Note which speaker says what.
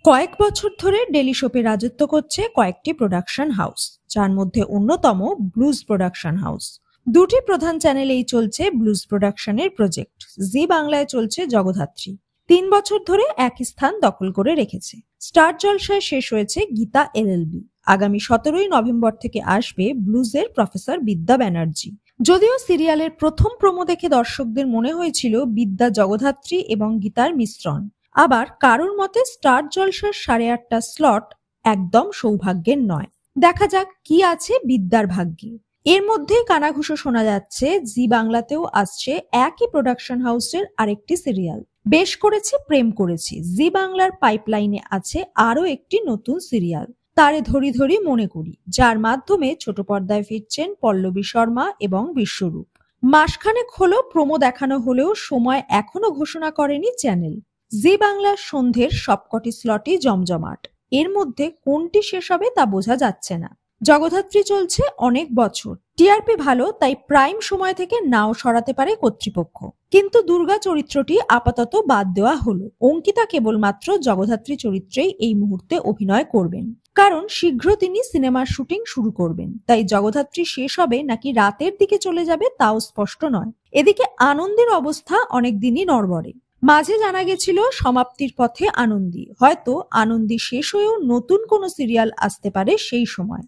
Speaker 1: কয়েক বছর ধরে ডেলি সোপে রাজত্ব করছে কয়েকটি প্রোডাকশন হাউস, যার মধ্যে অন্যতম ব্লুজ প্রোডাকশন হাউস। দুটি প্রধান চ্যানেলেই চলছে ব্লুজ প্রোডাকশনের প্রজেক্ট। জি বাংলায় চলছে জগদ্ধাত্রী। 3 বছর ধরে এক স্থান দখল করে রেখেছে। স্টার জলসায় শেষ হয়েছে গীতা এলএলবি। আগামী 17ই নভেম্বর থেকে আসবে ব্লুজের প্রফেসর বিদ্যা ব্যানার্জি। যদিও সিরিয়ালের প্রথম প্রোমো দেখে দর্শকদের মনে হয়েছিল বিদ্যা জগদ্ধাত্রী এবং গীতার মিশ্রণ। আবার কারোর মতে স্টার জলসার 8:30টা স্লট একদম সৌভাগ্যের নয়। দেখা যাক কি আছে বিদ্যার ভাগ্যে। এর মধ্যেই কানাঘুষো শোনা যাচ্ছে জি বাংলাতেও আসছে একই প্রোডাকশন হাউসের আরেকটি সিরিয়াল। বেশ করেছি প্রেম করেছি জি বাংলার পাইপলাইনে আছে আরো একটি নতুন সিরিয়াল, তারে ধরি ধরি মনে করি, যার মাধ্যমে ছোট পর্দায় ফিরছেন পল্লবী শর্মা এবং বিশ্বরূপ। মাসখানেক হলো প্রোমো দেখানো হলেও সময় এখনো ঘোষণা করেনি চ্যানেল। জি বাংলার সন্ধ্যের সবকটি স্লটই জমজমাট। এর মধ্যে কোনটি শেষ হবে তা বোঝা যাচ্ছে না। জগদ্ধাত্রী চলছে অনেক বছর, টিআরপি ভালো, তাই প্রাইম সময় থেকে নাও সরাতে পারে কর্তৃপক্ষ। কিন্তু দুর্গা চরিত্রটি আপাতত বাদ দেওয়া হলো। অঙ্কিতা কেবলমাত্র জগদ্ধাত্রী চরিত্রেই এই মুহূর্তে অভিনয় করবেন, কারণ শীঘ্র তিনি সিনেমার শুটিং শুরু করবেন। তাই জগদ্ধাত্রী শেষ হবে নাকি রাতের দিকে চলে যাবে তাও স্পষ্ট নয়। এদিকে আনন্দের অবস্থা অনেকদিনই নড়বড়ে। মাঝে জানা গেছিল সমাপ্তির পথে আনন্দী, হয়তো আনন্দী শেষ হয়েও নতুন কোনো সিরিয়াল আসতে পারে সেই সময়।